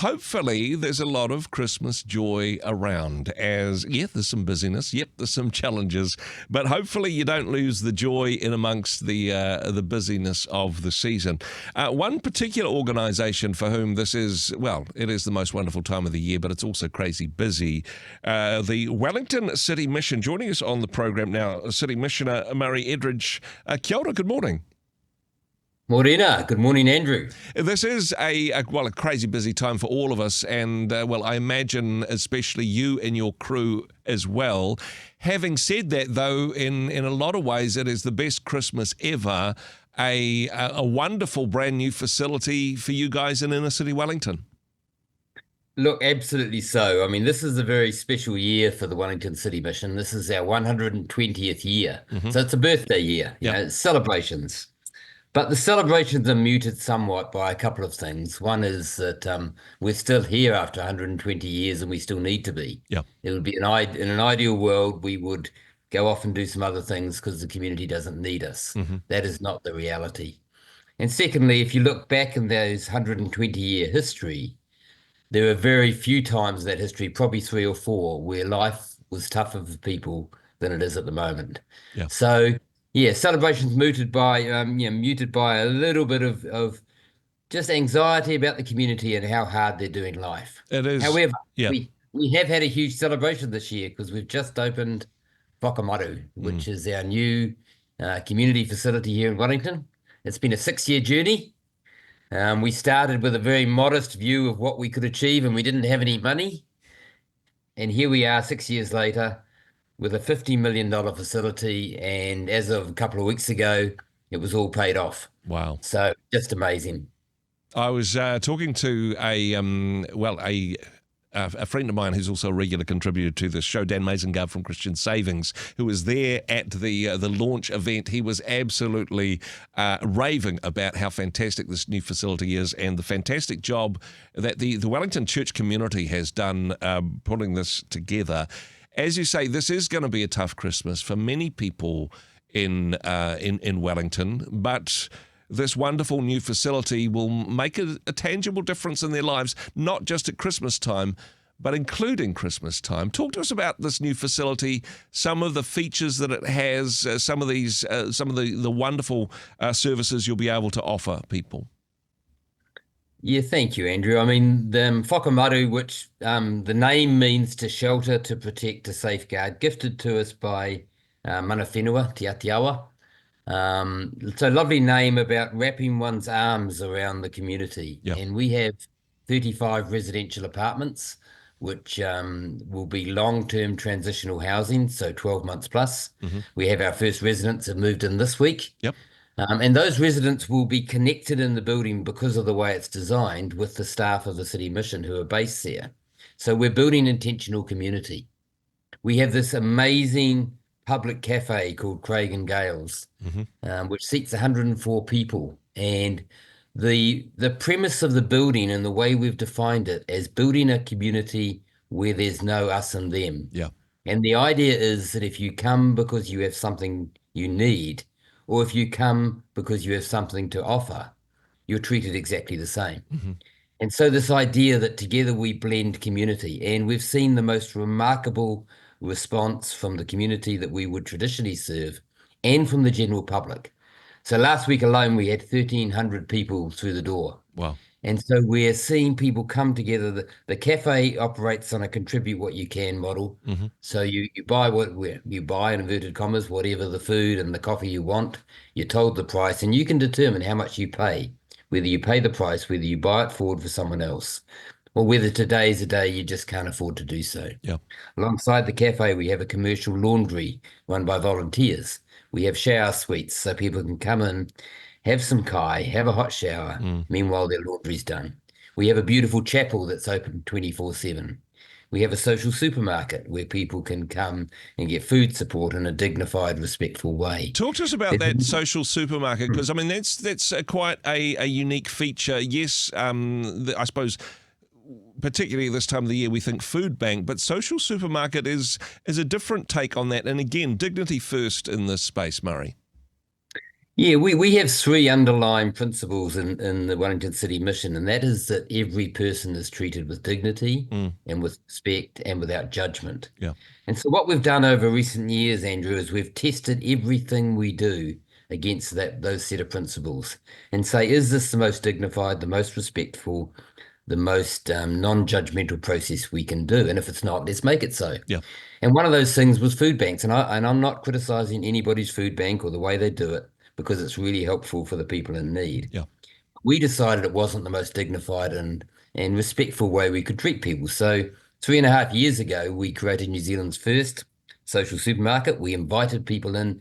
Hopefully there's a lot of Christmas joy around as, there's some busyness, there's some challenges, but hopefully you don't lose the joy in amongst the busyness of the season. One particular organisation for whom this is, it is the most wonderful time of the year, but it's also crazy busy. The Wellington City Mission, joining us on the program now, City Missioner Murray Edridge. Kia ora, good morning. Morena. Good morning, Andrew. This is a crazy busy time for all of us, and I imagine especially you and your crew as well. Having said that, though, in a lot of ways, it is the best Christmas ever. A wonderful brand new facility for you guys in inner city Wellington. Look, absolutely so. I mean, this is a very special year for the Wellington City Mission. This is our 120th year. So it's a birthday year, you know, it's celebrations. But the celebrations are muted somewhat by a couple of things. One is that we're still here after 120 years and we still need to be. It would be in an ideal world, we would go off and do some other things because the community doesn't need us. That is not the reality. And secondly, if you look back in those 120-year history, there are very few times in that history, probably 3 or 4, where life was tougher for people than it is at the moment. So, celebrations muted by a little bit of just anxiety about the community and how hard they're doing life. It is. However, we have had a huge celebration this year because we've just opened Whakamaru, which is our new community facility here in Wellington. It's been a 6-year journey. We started with a very modest view of what we could achieve, and we didn't have any money. And here we are 6 years later with a $50 million facility, and as of a couple of weeks ago, it was all paid off. Wow. So just amazing. I was talking to a friend of mine who's also a regular contributor to this show, Dan Mazengard from Christian Savings, who was there at the launch event. He was absolutely raving about how fantastic this new facility is and the fantastic job that the Wellington church community has done putting this together. As you say, this is going to be a tough Christmas for many people in Wellington, but this wonderful new facility will make a tangible difference in their lives, not just at Christmas time, but including Christmas time. Talk to us about this new facility, some of the features that it has, some of the wonderful services you'll be able to offer people. Yeah, thank you, Andrew. I mean, the Whakamaru, which the name means to shelter, to protect, to safeguard, gifted to us by mana whenua, Te Atiawa. It's a lovely name about wrapping one's arms around the community. And we have 35 residential apartments, which will be long-term transitional housing, so 12 months plus. We have our first residents have moved in this week. And those residents will be connected in the building because of the way it's designed with the staff of the City Mission who are based there. So we're building intentional community. We have this amazing public cafe called Craig and Gales, which seats 104 people. And the premise of the building and the way we've defined it as building a community where there's no us and them. And the idea is that if you come because you have something you need, or if you come because you have something to offer, you're treated exactly the same. And so this idea that together we blend community, and we've seen the most remarkable response from the community that we would traditionally serve and from the general public. So last week alone, we had 1,300 people through the door. Wow. And so we're seeing people come together. The cafe operates on a contribute what you can model. So you buy in inverted commas, whatever the food and the coffee you want. You're told the price, and you can determine how much you pay, whether you pay the price, whether you buy it forward for someone else, or whether today is a day you just can't afford to do so. Alongside the cafe, we have a commercial laundry run by volunteers. We have shower suites so people can come in, have some kai, have a hot shower, meanwhile their laundry's done. We have a beautiful chapel that's open 24/7. We have a social supermarket where people can come and get food support in a dignified, respectful way. Talk to us about that social supermarket, because I mean that's quite a unique feature. Yes, I suppose particularly this time of the year we think food bank, but social supermarket is a different take on that. And again, dignity first in this space, Murray. Yeah, we have three underlying principles in the Wellington City Mission, and that is that every person is treated with dignity Mm, and with respect and without judgment. yeah, And so what we've done over recent years, Andrew, is we've tested everything we do against those set of principles and say, is this the most dignified, the most respectful, the most non-judgmental process we can do? And if it's not, let's make it so. yeah, And one of those things was food banks. And I'm not criticizing anybody's food bank or the way they do it, because it's really helpful for the people in need. yeah. We decided it wasn't the most dignified and respectful way we could treat people. So 3.5 years ago, we created New Zealand's first social supermarket. We invited people in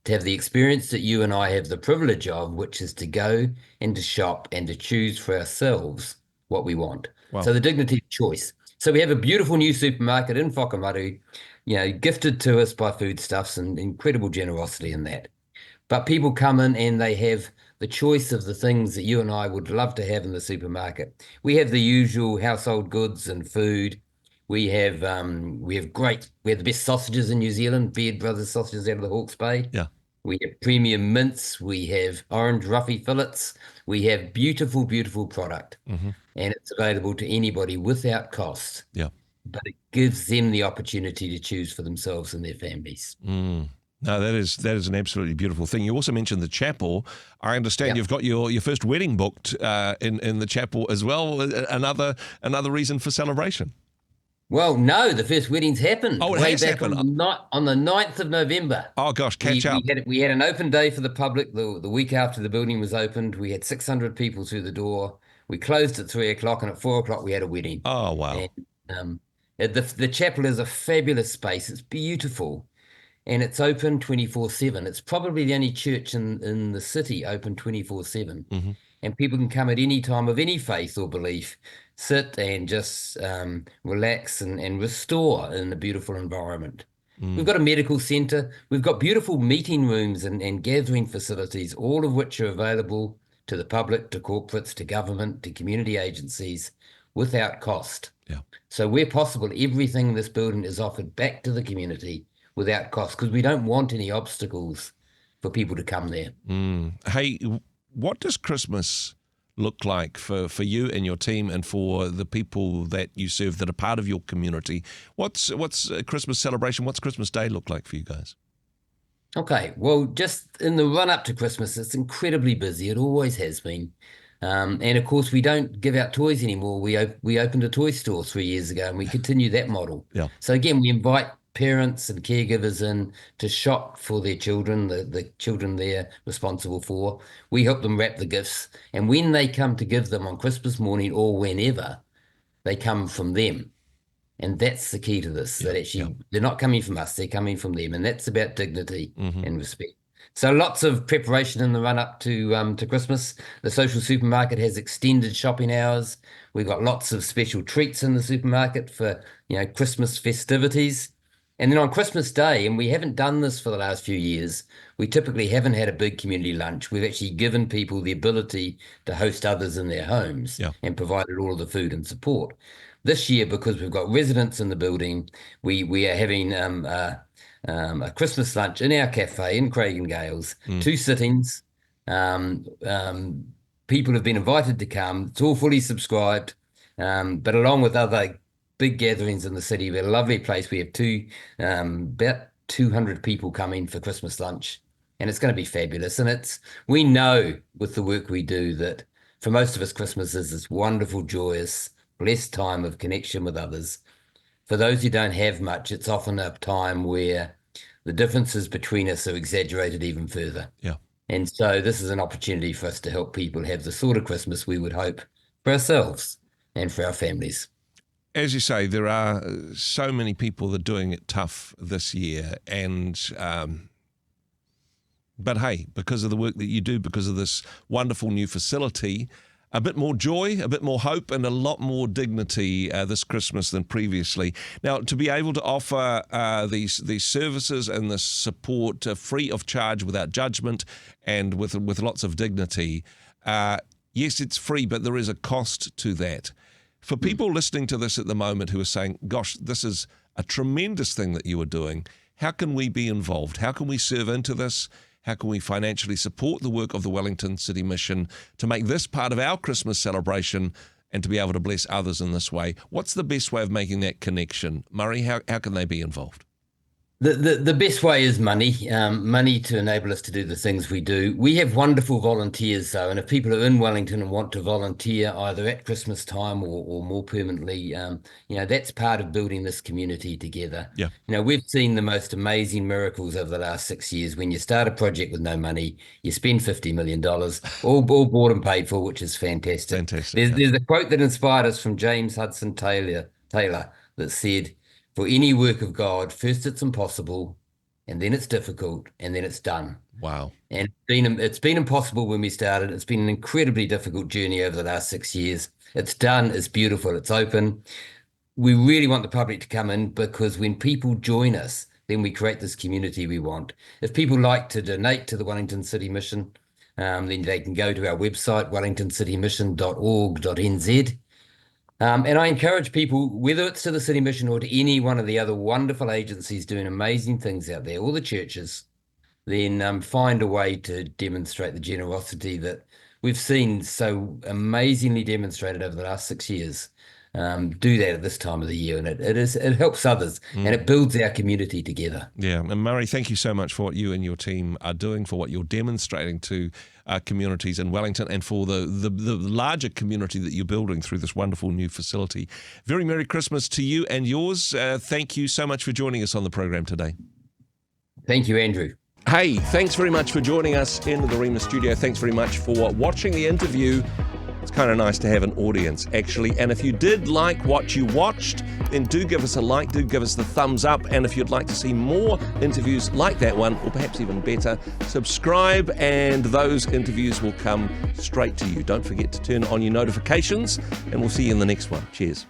to have the experience that you and I have the privilege of, which is to go and to shop and to choose for ourselves what we want. Wow. So the dignity of choice. So we have a beautiful new supermarket in Whakamaru, gifted to us by foodstuffs and incredible generosity in that. But people come in and they have the choice of the things that you and I would love to have in the supermarket. We have the usual household goods and food. We have the best sausages in New Zealand, Beard Brothers sausages out of the Hawke's Bay. Yeah. We have premium mince. We have orange ruffy fillets. We have beautiful, beautiful product, Hmm. and it's available to anybody without cost. Yeah. But it gives them the opportunity to choose for themselves and their families. Mm. No, that is an absolutely beautiful thing. You also mentioned the chapel. I understand Yeah. you've got your first wedding booked in the chapel as well. Another reason for celebration. Well, no, the first wedding's happened Oh, it way has back happened. on the 9th of November. Oh gosh, catch up. We had an open day for the public the week after the building was opened. We had 600 people through the door. We closed at 3 o'clock, and at 4 o'clock we had a wedding. Oh wow. And the chapel is a fabulous space. It's beautiful, and it's open 24/7. It's probably the only church in the city open 24/7. Hmm. And people can come at any time of any faith or belief, sit and just relax and restore in a beautiful environment. We've got a medical centre. We've got beautiful meeting rooms and gathering facilities, all of which are available to the public, to corporates, to government, to community agencies without cost. Yeah. So where possible, everything in this building is offered back to the community without cost, because we don't want any obstacles for people to come there. Hey, what does Christmas look like for you and your team and for the people that you serve that are part of your community? What's a Christmas celebration? What's Christmas Day look like for you guys? Okay, well, just in the run up to Christmas, it's incredibly busy. It always has been. And of course, we don't give out toys anymore. We opened a toy store 3 years ago, and we continue that model. Yeah. So again, we invite parents and caregivers in to shop for their children, the children they're responsible for. We help them wrap the gifts. And when they come to give them on Christmas morning or whenever, they come from them. And that's the key to this, that actually they're not coming from us, they're coming from them. And that's about dignity and respect. So lots of preparation in the run up to Christmas. The social supermarket has extended shopping hours. We've got lots of special treats in the supermarket for, Christmas festivities. And then on Christmas Day, and we haven't done this for the last few years, we typically haven't had a big community lunch. We've actually given people the ability to host others in their homes and provided all of the food and support. This year, because we've got residents in the building, we are having a Christmas lunch in our cafe in Craig and Gales, 2 sittings. People have been invited to come. It's all fully subscribed, but along with other big gatherings in the city, we're a lovely place. We have about 200 people coming for Christmas lunch, and it's going to be fabulous. And we know with the work we do that for most of us, Christmas is this wonderful, joyous, blessed time of connection with others. For those who don't have much, it's often a time where the differences between us are exaggerated even further. Yeah. And so this is an opportunity for us to help people have the sort of Christmas we would hope for ourselves and for our families. As you say, there are so many people that are doing it tough this year, but hey, because of the work that you do, because of this wonderful new facility, a bit more joy, a bit more hope, and a lot more dignity this Christmas than previously. Now, to be able to offer these services and this support free of charge, without judgment, and with lots of dignity, yes, it's free, but there is a cost to that. For people listening to this at the moment who are saying, gosh, this is a tremendous thing that you are doing, how can we be involved? How can we serve into this? How can we financially support the work of the Wellington City Mission to make this part of our Christmas celebration and to be able to bless others in this way? What's the best way of making that connection? Murray, how can they be involved? The best way is money, money to enable us to do the things we do. We have wonderful volunteers, though, and if people are in Wellington and want to volunteer either at Christmas time or more permanently, that's part of building this community together. Yeah. We've seen the most amazing miracles over the last 6 years. When you start a project with no money, you spend $50 million, all bought and paid for, which is fantastic. There's a quote that inspired us from James Hudson Taylor that said, "For any work of God, first it's impossible, and then it's difficult, and then it's done." Wow. And it's been impossible when we started. It's been an incredibly difficult journey over the last 6 years. It's done. It's beautiful. It's open. We really want the public to come in, because when people join us, then we create this community we want. If people like to donate to the Wellington City Mission, then they can go to our website, wellingtoncitymission.org.nz. And I encourage people, whether it's to the City Mission or to any one of the other wonderful agencies doing amazing things out there, all the churches, then find a way to demonstrate the generosity that we've seen so amazingly demonstrated over the last 6 years. Do that at this time of the year, and it helps others, and it builds our community together. Yeah, and Murray, thank you so much for what you and your team are doing, for what you're demonstrating to communities in Wellington, and for the larger community that you're building through this wonderful new facility. Very Merry Christmas to you and yours. Thank you so much for joining us on the program today. Thank you, Andrew. Hey, thanks very much for joining us in the Rhema studio. Thanks very much for watching the interview. It's kind of nice to have an audience, actually. And if you did like what you watched, then do give us a like, do give us the thumbs up. And if you'd like to see more interviews like that one, or perhaps even better, subscribe and those interviews will come straight to you. Don't forget to turn on your notifications, and we'll see you in the next one. Cheers.